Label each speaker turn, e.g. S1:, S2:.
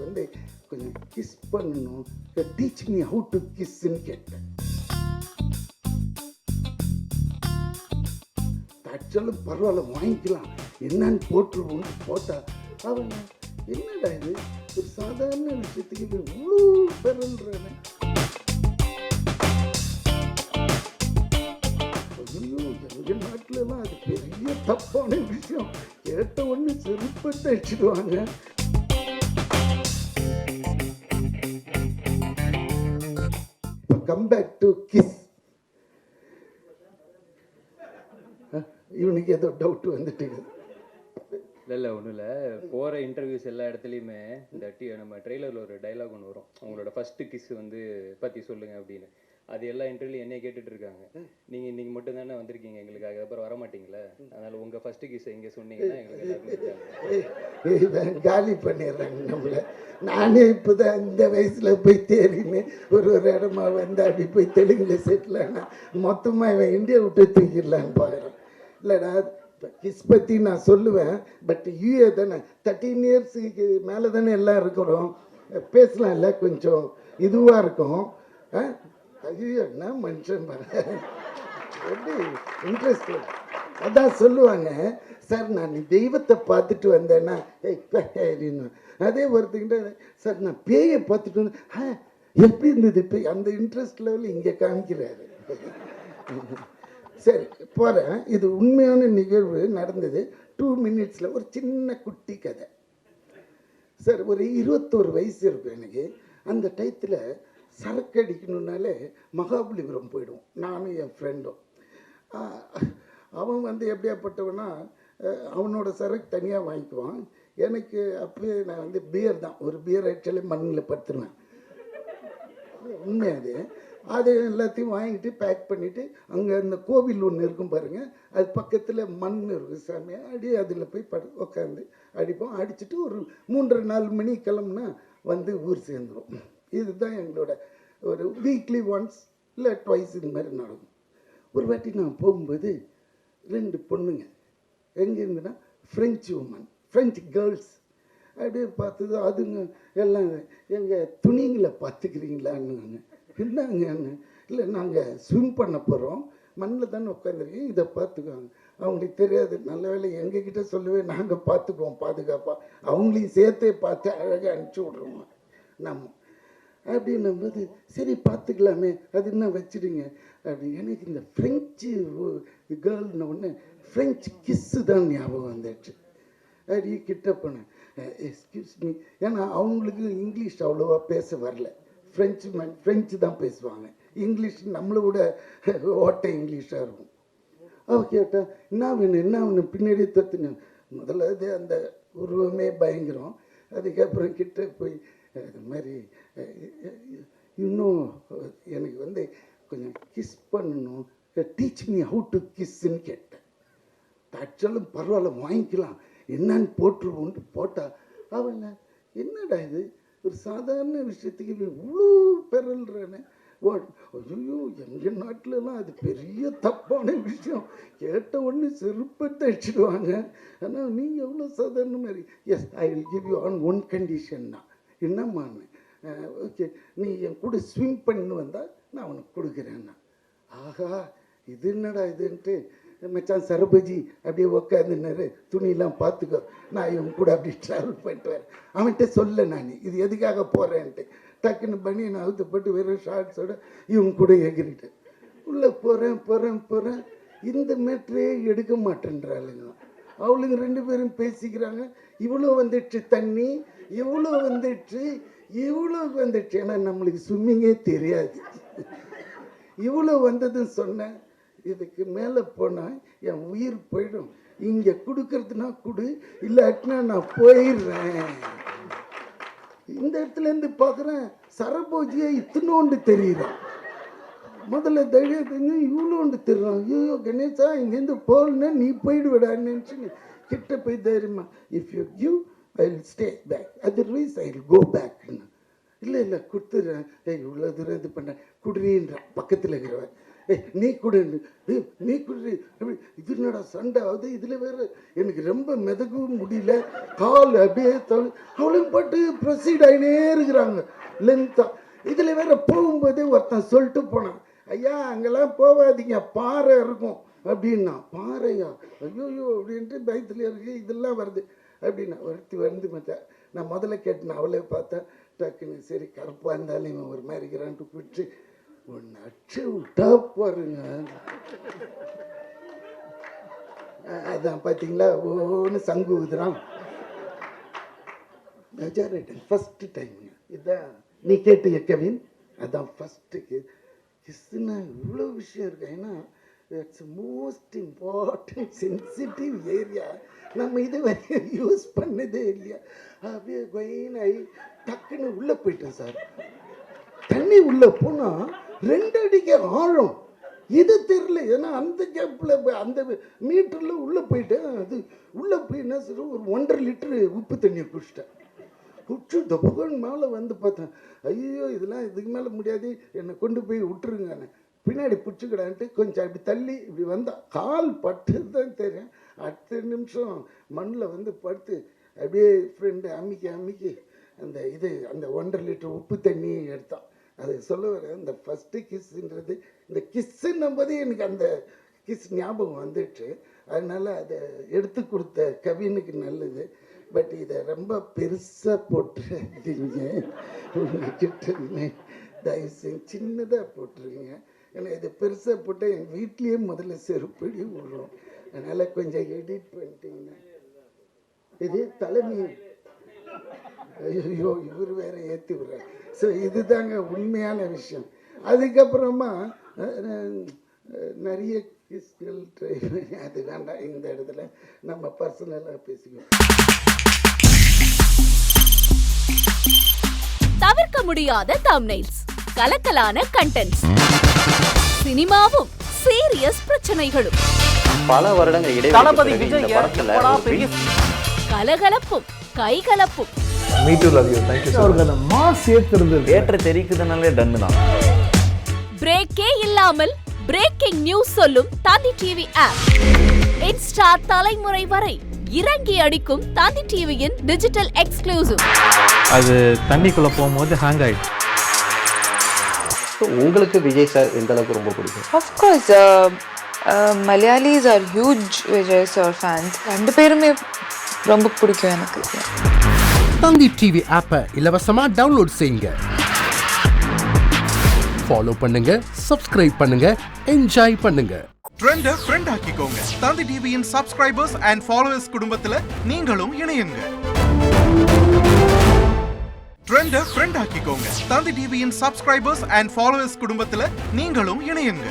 S1: வந்து கொஞ்சம் கிஸ் பண்ணணும், டீச் மீ ஹவு டு கிஸ்ன்னு கேட்டேன். தச்சாலும் பரவாயில்ல வாங்கிக்கலாம் என்னன்னு போட்டுருவோம்னு போட்டா அவன் என்னடா இது ஒரு சாதாரண விஷயத்துக்கு இவ்வளோ பெறல்றானே. ஐயோ எங்கள் நாட்டிலலாம் அது பெரிய தப்பான விஷயம். கேட்ட ஒன்று செருப்பத்தை அடிச்சிடுவாங்க. Come back to kiss. இவனுக்கு ஏதோ டவுட் வந்துட்டு.
S2: இல்லை ஒன்றும் இல்லை, போகிற இன்டர்வியூஸ் எல்லா இடத்துலையுமே இந்த நம்ம ட்ரெய்லரில் ஒரு டைலாக் ஒன்று வரும், அவங்களோட ஃபஸ்ட்டு கிஸ் வந்து பற்றி சொல்லுங்கள் அப்படின்னு. அது எல்லா இன்டர்வியூலையும் என்னைய கேட்டுட்டு இருக்காங்க. நீங்கள் இன்றைக்கி மட்டும் தானே வந்திருக்கீங்க எங்களுக்காக, அப்புறம் வர மாட்டீங்களே, அதனால் உங்கள் ஃபஸ்ட்டு கிஸ் எங்கே சொன்னீங்கன்னா எங்களுக்கு எல்லாருக்கும்
S1: காலி பண்ணிடுறாங்க நம்மளை. நானே இப்போ தான் இந்த வயசில் போய் தேறின்னு ஒரு இடமா வந்து அப்படி போய் தெலுங்கில் செட்டில் ஆனால் மொத்தமாக இவன் இந்தியா விட்டு தூக்கிடலான்னு பார்க்குறேன். இல்லைடா கிஸ் பற்றி நான் சொல்லுவேன், பட் யூஏ தானே 13 இயர்ஸுக்கு மேலே தானே எல்லாம் இருக்கிறோம், பேசலாம் இல்லை, கொஞ்சம் இதுவாக இருக்கும். ஐயோ என்ன மனுஷன் எப்படி இன்ட்ரெஸ்ட். அதான் சொல்லுவாங்க, சார் நான் தெய்வத்தை பார்த்துட்டு வந்தேன்னா அதே ஒருத்தங்கிட்ட சார் நான் பேயை பார்த்துட்டு வந்தேன் எப்படி இருந்தது பேய், அந்த இன்ட்ரெஸ்ட் லெவலில் இங்கே காமிக்கிறாரு. சரி போகிறேன். இது உண்மையான நிகழ்வு நடந்தது. 2 மினிட்ஸில் ஒரு சின்ன குட்டி கதை. சார் ஒரு 21 வயசு இருக்கும் எனக்கு. அந்த டயத்தில் சரக்கு அடிக்கணுன்னாலே மகாபலிபுரம் போயிடுவோம் நானும் என் ஃப்ரெண்டும். அவன் வந்து எப்படியாப்பட்டவனா அவனோட சரக்கு தனியாக வாங்கிக்குவான். எனக்கு அப்போயே நான் வந்து பியர் தான், ஒரு பியர் ஆக்சுவலி மண்ணில் படுத்துருவேன். உண்மையாது. அது எல்லாத்தையும் வாங்கிட்டு பேக் பண்ணிவிட்டு அங்கே அந்த கோவில் ஒன்று இருக்கும் பாருங்கள், அது பக்கத்தில் மண் இருக்கும் சாமி, அடி அதில் போய் உட்காந்து அடிப்போம். அடிச்சுட்டு ஒரு 3-4 மணி கிளம்புனா வந்து ஊர் சேர்ந்துடும். இதுதான் எங்களோட ஒரு வீக்லி ஒன்ஸ் இல்லை ட்வைஸ் இது மாதிரி நடக்கும். ஒரு வாட்டி நான் போகும்போது 2 பொண்ணுங்க எங்கேருந்துன்னா ஃப்ரெஞ்சு உமன், ஃப்ரெஞ்சு கேர்ள்ஸ் அப்படியே பார்த்தது. அதுங்க எல்லாம் எங்கள் துணிங்களை பார்த்துக்கிறீங்களான்னு. என்னங்க இல்லை நாங்கள் ஸ்விம் பண்ண போகிறோம், மண்ணில் தானே உட்காந்துருக்கேன், இதை பார்த்துக்குவாங்க. அவங்களுக்கு தெரியாது. நல்ல வேலை எங்ககிட்ட சொல்லவே நாங்கள் பார்த்துக்குவோம் பாதுகாப்பாக, அவங்களையும் சேர்த்தே பார்த்து அழகாக அனுப்பிச்சி விட்ருவோம் நம்ம. அப்படின்னும்போது சரி பார்த்துக்கலாமே, அது என்ன வச்சுடுங்க அப்படி. எனக்கு இந்த ஃப்ரெஞ்சு கேர்ள்ன ஒன்று ஃப்ரெஞ்சு கிஸ்ஸு தான் ஞாபகம் வந்துடுச்சு. அப்படி கிட்ட போனேன், எக்ஸ்கியூஸ் மீ, ஏன்னா அவங்களுக்கு இங்கிலீஷ் அவ்வளோவா பேச வரல. ஃப்ரெஞ்சு தான் பேசுவாங்க, இங்கிலீஷ் நம்மளை விட ஓட்ட இங்கிலீஷாக இருக்கும். அவள் கேட்டால் என்ன வேணும் என்ன வேணும், பின்னாடியே தத்துங்க. முதல்ல அந்த உருவமே பயங்கரம். அதுக்கப்புறம் கிட்ட போய் அது மாதிரி இன்னும் எனக்கு வந்து கொஞ்சம் கிஸ் பண்ணணும், டீச் மீ ஹவு டு கிஸ்ன்னு கேட்டேன். தச்சாலும் பரவாயில்ல வாங்கிக்கலாம் என்னன்னு போட்டுருவோன்ட்டு போட்டா அவன் என்னடா இது ஒரு சாதாரண விஷயத்துக்கு இவ்வளோ பெறல்றானே. ஐயோ எங்கள் நாட்டிலலாம் அது பெரிய தப்பான விஷயம். கேட்ட ஒன்று செருப்பத்தை அடிச்சிடுவாங்க. ஆனால் நீங்கள் எவ்வளோ சாதாரண மாதிரி. Yes I will give you on one கண்டிஷன்னா. என்னம்மான்னு, ஓகே நீ என் கூட ஸ்விம் பண்ணி வந்தால் நான் உனக்கு கொடுக்குறேன்னா. ஆஹா இது என்னடா இதுன்ட்டு மச்சான் சரபஜி அப்படியே உக்காந்துன்னாரு, துணியெல்லாம் பார்த்துக்கோ நான் இவன் கூட அப்படி ட்ராவல் பண்ணிட்டு வரேன். அவன்கிட்ட சொல்ல நான் இது எதுக்காக போகிறேன்ட்டு டக்குன்னு பண்ணி நான் அவுத்துப்பட்டு வெறும் ஷார்ட்ஸோட இவன் கூட எகிரிட்டேன். உள்ளே போகிறேன். இந்த மேட்ரே எடுக்க மாட்டேன்றாளுங்க. அவளுங்க 2 பேரும் பேசிக்கிறாங்க. இவ்வளோ வந்துடுச்சு தண்ணி, இவ்வளோ வந்துடுச்சு. ஏன்னா நம்மளுக்கு ஸ்விம்மிங்கே தெரியாது. இவ்வளோ வந்ததுன்னு சொன்னேன். இதுக்கு மேலே போனால் என் உயிர் போயிடும். இங்கே கொடுக்கறதுனா கொடு, இல்லாட்டினா நான் போயிடுறேன். இந்த இடத்துலேருந்து பார்க்குறேன் சரபோஜியை இத்தனோண்டு தெரியுறான். முதல்ல தைரியம் தெரிஞ்சு இவ்வளோண்டு தெரியும். ஐயோ கணேசா இங்கேருந்து போகலன்னா நீ போயிடுவிடான்னு நினச்சி கிட்ட போய் தைரியமா, if you give I will stay back, otherwise I will go பேக்னு. இல்லை கொடுத்துட்றேன். இவ்வளோ தூரம் இது பண்ணேன் குடுறீன்ற பக்கத்தில் இருக்கிறவன் நீ கூட நீ குடு அப்படி. இது என்னடா சண்டை ஆகுது, இதில் வேற எனக்கு ரொம்ப மிதக்கவும் முடியல, கால் அப்படியே அவளும் பாட்டு ப்ரொசீட் ஆகினே இருக்கிறாங்க லென்த்தாக. இதில் வேற போகும்போதே ஒருத்தன் சொல்லிட்டு போனான், ஐயா அங்கெல்லாம் போகாதீங்க பாறை இருக்கும் அப்படின்னா. பாறையா, ஐயோயோ அப்படின்ட்டு பயத்தில் இருக்கு, இதெல்லாம் வருது அப்படின்னா. ஒருத்தி வந்து மச்சான் நான் முதல்ல கேட்டேன், அவளே பார்த்தா டக்குன்னு சரி கருப்பாக இருந்தாலும் இவன் ஒரு மாதிரி இருக்கிறான்ட்டு போயிட்டு ஒன்று அச்சு விட்டா பாருங்க. அதான் பார்த்தீங்களா ஒன்று சங்கு ஊதுறான். மெஜாரிட்டி ஃபஸ்ட்டு டைமுங்க இதுதான் நீ கேட்டு கவின். அதான் ஃபஸ்ட்டு கிஸ்ஸுன்னா இவ்வளோ விஷயம் இருக்கு. ஏன்னா it's most important sensitive area. நம்ம இது வரையும் யூஸ் பண்ணதே இல்லையா. அப்படியே கொயினாகி டக்குன்னு உள்ளே போயிட்டேன் சார். தண்ணி உள்ளே போனால் 2 அடிக்கு ஆழம், இது தெரியல. ஏன்னா அந்த கேப்பில் அந்த மீட்டரில் உள்ளே போயிட்டேன். அது உள்ளே போய் என்ன சார் ஒரு 1.5 லிட்டரு உப்பு தண்ணியை குடிச்சிட்டேன். குடிச்சு தொப்புகன் மேலே வந்து பார்த்தேன், ஐயோ இதெல்லாம் இதுக்கு மேலே முடியாது, என்னை கொண்டு போய் விட்டுருங்கன்னு. பின்னாடி பிடிச்சிக்கிடான்ட்டு கொஞ்சம் அப்படி தள்ளி இப்படி வந்தால் கால் பட்டு தான் தெரியும். அடுத்த நிமிஷம் மண்ணில் வந்து படுத்து அப்படியே ஃப்ரெண்டு அம்மிக்கி அந்த அந்த 1.5 லிட்டர் உப்பு தண்ணியை எடுத்தான். அது சொல்ல வர இந்த ஃபஸ்ட்டு கிஸ்ஸுன்றது, இந்த கிஸ்ஸுன்னும் போது எனக்கு அந்த கிஸ் ஞாபகம் வந்துடுச்சு. அதனால் அதை எடுத்து கொடுத்த கவினுக்கு நல்லது. பட் இதை ரொம்ப பெருசாக போட்டுருங்க உங்ககிட்ட, தயவு செஞ்சு சின்னதாக போட்டுருங்க. ஏன்னா இது பெருசாக போட்டால் எங்கள் வீட்லேயே முதல்ல செருப்படி விடுறோம். அதனால் கொஞ்சம் எடிட் பண்ணிட்டீங்கன்னா. இது தலைமை, ஐயோ இவர் வேற ஏற்றி விடுறார். ஸோ இதுதாங்க உண்மையான விஷயம். அதுக்கப்புறமா நிறைய கிஸ்கள் ட்ரை பண்ணி, அது வேண்டாம் இந்த இடத்துல நம்ம பர்சனலாக பேசிக்குவோம்.
S3: தவிர்க்க முடியாத தம்ப்நெயில்ஸ், கலக்கலான கண்டென்ட்ஸ், சினிமாவும் சீரியஸ் பிரச்சனைகளும்,
S4: பல வருடங்கள் இடைவெளி
S3: கலகலப்பும் கைகலப்பும்,
S5: Me too, love you. Thank you so much. Mass ஏத்துறது
S4: ஏற்ற தெரிக்குதுனாலே டன்னு தான்.
S3: பிரேக்கே இல்லாமல் பிரேக்கிங் நியூஸ் சொல்லும் தந்தி டிவி ஆப். இன்ஸ்டா தலைமுறை வரை இறங்கி அடிக்கும் தந்தி டிவியின் டிஜிட்டல் எக்ஸ்க்ளூசிவ்.
S5: அது தண்ணிக்குள்ள போகும்போது ஹேங் ஆயிடுச்சு.
S4: உங்களுக்கு விஜய் சார் எந்த அளவுக்கு ரொம்ப பிடிக்கும்?
S6: Of course, Malayalis are huge Vijay sir fans. 2 பேருமே ரொம்ப பிடிக்கும் எனக்கு.
S7: தந்தி டிவி ஆப்பை இலவசமா டவுன்லோட் செய்யுங்க, ஃபாலோ பண்ணுங்க, சப்ஸ்கிரைப் பண்ணுங்க, என்ஜாய் பண்ணுங்க.
S8: ட்ரெண்ட ஃப்ரெண்ட் ஆக்கிக்கோங்க. தந்தி டிவியின் சப்ஸ்கிரைபர்ஸ் அண்ட் ஃபாலோவர்ஸ் குடும்பத்துல நீங்களும் இணையுங்க. ட்ரெண்ட ஃப்ரெண்ட் ஆக்கிக்கோங்க. தந்தி டிவியின் சப்ஸ்கிரைபர்ஸ் அண்ட் ஃபாலோவர்ஸ் குடும்பத்துல நீங்களும் இணையுங்க.